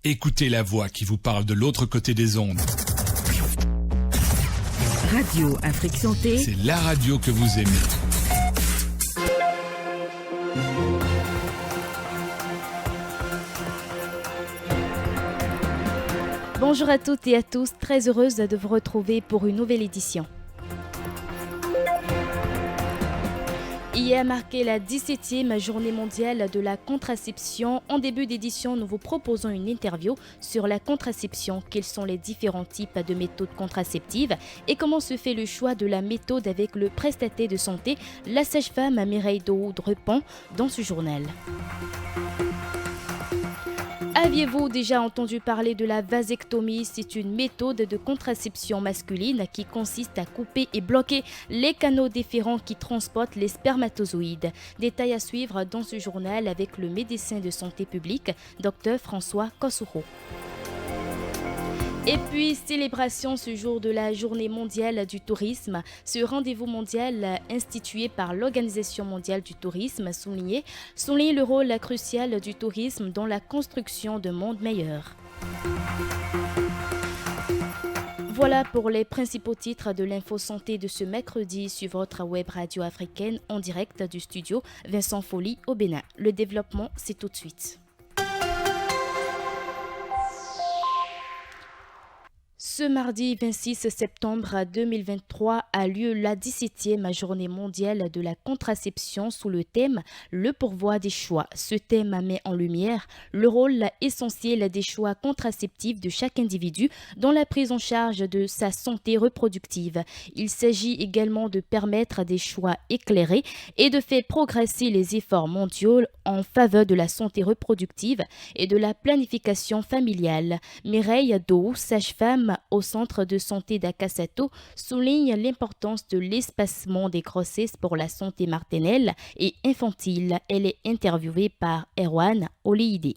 Écoutez la voix qui vous parle de l'autre côté des ondes. Radio Afrique Santé. C'est la radio que vous aimez. Bonjour à toutes et à tous, très heureuse de vous retrouver pour une nouvelle édition. Hier marquait la 17e journée mondiale de la contraception. En début d'édition, nous vous proposons une interview sur la contraception, quels sont les différents types de méthodes contraceptives et comment se fait le choix de la méthode avec le prestataire de santé, la sage-femme Mireille Daoud-Repon, dans ce journal. Aviez-vous déjà entendu parler de la vasectomie? C'est une méthode de contraception masculine qui consiste à couper et bloquer les canaux déférents qui transportent les spermatozoïdes. Détail à suivre dans ce journal avec le médecin de santé publique, Dr François Kosouro. Et puis, célébration ce jour de la Journée mondiale du tourisme. Ce rendez-vous mondial institué par l'Organisation mondiale du tourisme souligne le rôle crucial du tourisme dans la construction d'un monde meilleur. Voilà pour les principaux titres de l'info santé de ce mercredi sur votre web radio africaine en direct du studio Vincent Folly au Bénin. Le développement, c'est tout de suite. Ce mardi 26 septembre 2023 a lieu la 17e journée mondiale de la contraception sous le thème « Le pourvoi des choix ». Ce thème met en lumière le rôle essentiel des choix contraceptifs de chaque individu dans la prise en charge de sa santé reproductive. Il s'agit également de permettre des choix éclairés et de faire progresser les efforts mondiaux en faveur de la santé reproductive et de la planification familiale. Mireille Daoud, sage-femme au centre de santé d'Akasato, souligne l'importance de l'espacement des grossesses pour la santé maternelle et infantile. Elle est interviewée par Erwan Oleide.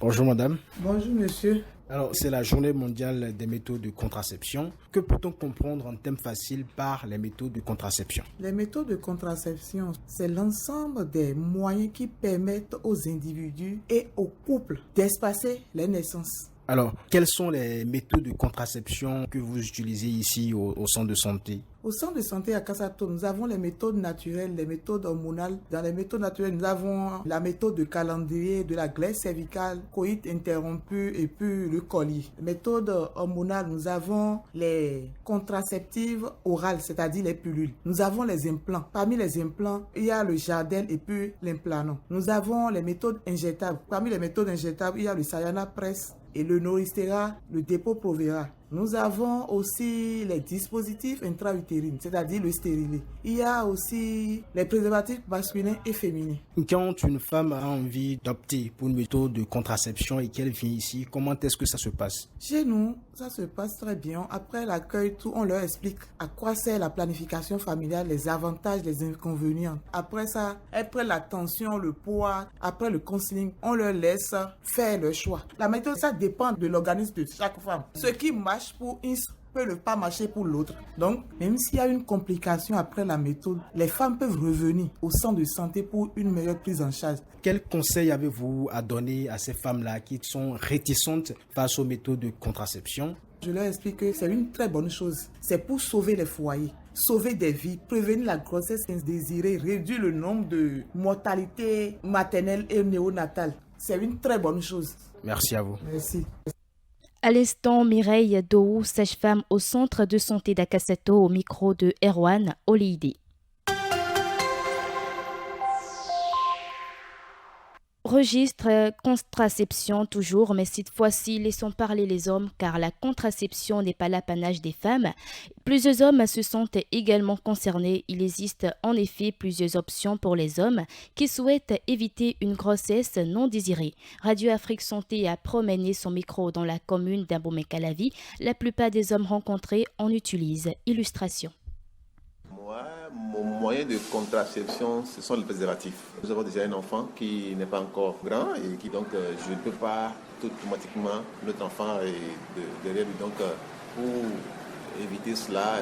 Bonjour madame. Bonjour monsieur. Alors, c'est la journée mondiale des méthodes de contraception. Que peut-on comprendre en termes faciles par les méthodes de contraception? Les méthodes de contraception, c'est l'ensemble des moyens qui permettent aux individus et aux couples d'espacer les naissances. Alors, quelles sont les méthodes de contraception que vous utilisez ici au centre de santé? Au centre de santé à Kasato, nous avons les méthodes naturelles, les méthodes hormonales. Dans les méthodes naturelles, nous avons la méthode de calendrier, de la glaise cervicale, coït interrompu et puis le colis. Méthode hormonale, nous avons les contraceptives orales, c'est-à-dire les pilules. Nous avons les implants. Parmi les implants, il y a le Jardel et puis l'implanton. Nous avons les méthodes injectables. Parmi les méthodes injectables, il y a le Sayana Press et le Noristera, le dépôt Provera. Nous avons aussi les dispositifs intra-utérines, c'est-à-dire le stérilet. Il y a aussi les préservatifs masculins et féminins. Quand une femme a envie d'opter pour une méthode de contraception et qu'elle vient ici, comment est-ce que ça se passe? Chez nous, ça se passe très bien. Après l'accueil, on leur explique à quoi sert la planification familiale, les avantages, les inconvénients. Après ça, après la tension, le poids, après le counseling, on leur laisse faire le choix. La méthode, ça dépend de l'organisme de chaque femme. Ce qui marche pour une peut ne pas marcher pour l'autre. Donc, même s'il y a une complication après la méthode, les femmes peuvent revenir au centre de santé pour une meilleure prise en charge. Quel conseil avez-vous à donner à ces femmes-là qui sont réticentes face aux méthodes de contraception? Je leur explique que c'est une très bonne chose. C'est pour sauver les foyers, sauver des vies, prévenir la grossesse indésirée, réduire le nombre de mortalités maternelles et néonatales. C'est une très bonne chose. Merci à vous. Merci. À l'instant, Mireille Daoud, sage-femme au centre de santé d'Akasato, au micro de Erwan Oleide. Registre contraception toujours, mais cette fois-ci, laissons parler les hommes car la contraception n'est pas l'apanage des femmes. Plusieurs hommes se sentent également concernés. Il existe en effet plusieurs options pour les hommes qui souhaitent éviter une grossesse non désirée. Radio Afrique Santé a promené son micro dans la commune d'Abomey-Calavi. La plupart des hommes rencontrés en utilisent. Illustration. Mon moyen de contraception, ce sont les préservatifs. Nous avons déjà un enfant qui n'est pas encore grand et qui donc je ne peux pas tout automatiquement notre enfant est derrière lui. Donc pour éviter cela,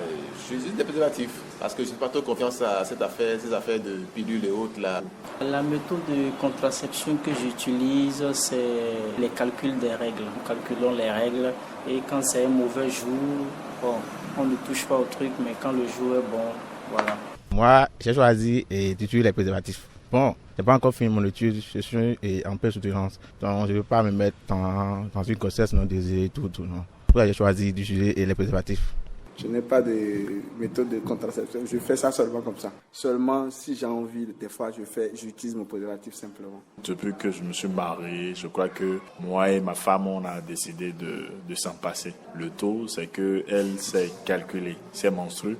j'utilise des préservatifs parce que je n'ai pas trop confiance à ces affaires de pilules et autres là. La méthode de contraception que j'utilise, c'est les calculs des règles. Nous calculons les règles et quand c'est un mauvais jour, on ne touche pas au truc, mais quand le jour est bon, voilà. Moi, j'ai choisi d'utiliser les préservatifs. Bon, je n'ai pas encore fini mon étude, je suis en pleine soutenance. Donc, je ne veux pas me mettre dans une grossesse non désirée, tout, non. Pour ça, j'ai choisi d'utiliser les préservatifs. Je n'ai pas de méthode de contraception, je fais ça seulement comme ça. Seulement si j'ai envie, des fois j'utilise mon préservatif simplement. Depuis que je me suis marié, je crois que moi et ma femme, on a décidé de s'en passer. Le taux, c'est qu'elle sait calculer ses menstrues.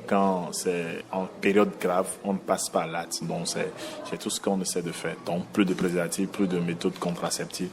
Quand c'est en période grave, on ne passe pas à l'acte. Donc c'est tout ce qu'on essaie de faire. Donc plus de préservatifs, plus de méthodes contraceptives.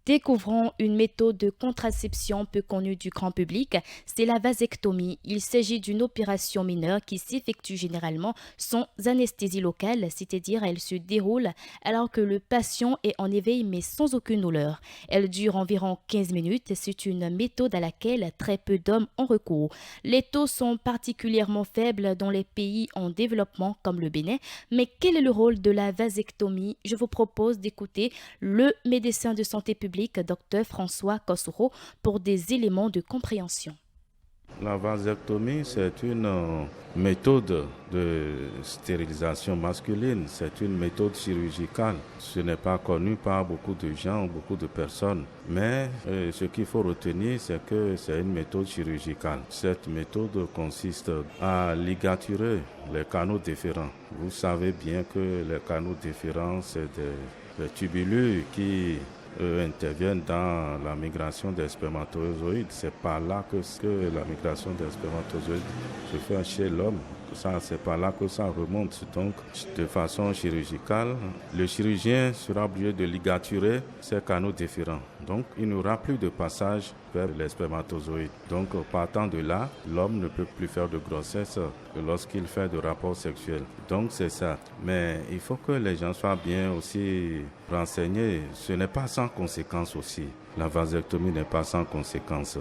Découvrons une méthode de contraception peu connue du grand public, c'est la vasectomie. Il s'agit d'une opération mineure qui s'effectue généralement sans anesthésie locale, c'est-à-dire elle se déroule alors que le patient est en éveil mais sans aucune douleur. Elle dure environ 15 minutes, c'est une méthode à laquelle très peu d'hommes ont recours. Les taux sont particulièrement faibles dans les pays en développement comme le Bénin, mais quel est le rôle de la vasectomie? Je vous propose d'écouter le médecin de santé publique Dr François Kossoro pour des éléments de compréhension. La vasectomie, c'est une méthode de stérilisation masculine, c'est une méthode chirurgicale. Ce n'est pas connu par beaucoup de gens, beaucoup de personnes, mais ce qu'il faut retenir, c'est que c'est une méthode chirurgicale. Cette méthode consiste à ligaturer les canaux déférents. Vous savez bien que les canaux déférents, c'est des tubulures qui interviennent dans la migration des spermatozoïdes. C'est par là que la migration des spermatozoïdes se fait chez l'homme. C'est par là que ça remonte. Donc, de façon chirurgicale, le chirurgien sera obligé de ligaturer ces canaux déférents. Donc, il n'y aura plus de passage vers les spermatozoïdes. Donc, partant de là, l'homme ne peut plus faire de grossesse lorsqu'il fait de rapports sexuels. Donc, c'est ça. Mais il faut que les gens soient bien aussi renseignés. Ce n'est pas sans conséquence aussi. La vasectomie n'est pas sans conséquence.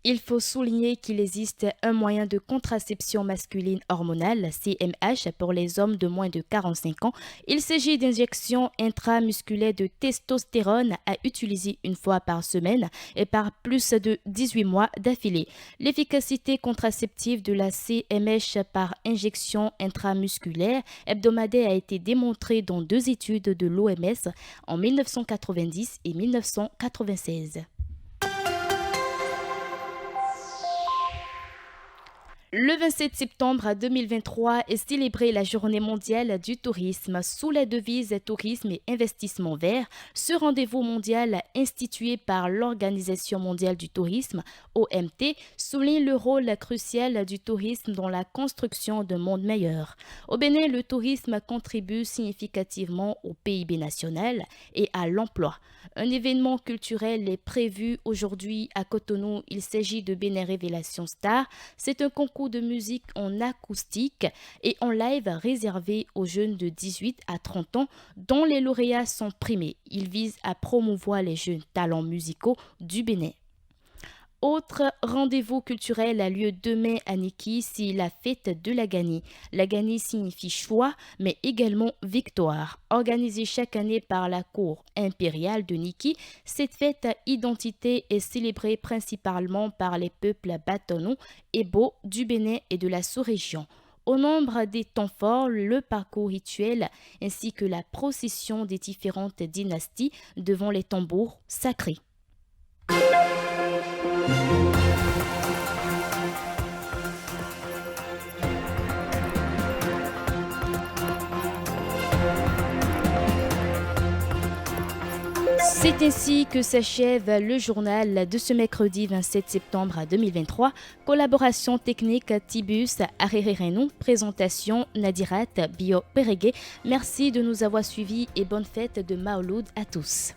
Il faut souligner qu'il existe un moyen de contraception masculine hormonale, CMH, pour les hommes de moins de 45 ans. Il s'agit d'injections intramusculaires de testostérone à utiliser une fois par semaine et par plus de 18 mois d'affilée. L'efficacité contraceptive de la CMH par injection intramusculaire hebdomadaire a été démontrée dans 2 études de l'OMS en 1990 et 1996. Le 27 septembre 2023 est célébrée la Journée mondiale du tourisme. Sous la devise Tourisme et investissement vert, ce rendez-vous mondial institué par l'Organisation mondiale du tourisme, OMT, souligne le rôle crucial du tourisme dans la construction d'un monde meilleur. Au Bénin, le tourisme contribue significativement au PIB national et à l'emploi. Un événement culturel est prévu aujourd'hui à Cotonou. Il s'agit de Bénin Révélation Star. C'est un concours de musique en acoustique et en live réservé aux jeunes de 18 à 30 ans dont les lauréats sont primés. Il vise à promouvoir les jeunes talents musicaux du Bénin. Autre rendez-vous culturel a lieu demain à Niki, c'est la fête de la Gani. La Gani signifie choix, mais également victoire. Organisée chaque année par la cour impériale de Niki, cette fête à identité est célébrée principalement par les peuples Batonou, Ebo, du Bénin et de la sous-région. Au nombre des temps forts, le parcours rituel ainsi que la procession des différentes dynasties devant les tambours sacrés. C'est ainsi que s'achève le journal de ce mercredi 27 septembre 2023. Collaboration technique Tibus Arererenou, présentation Nadirat Bio Peregue. Merci de nous avoir suivis et bonne fête de Maouloud à tous.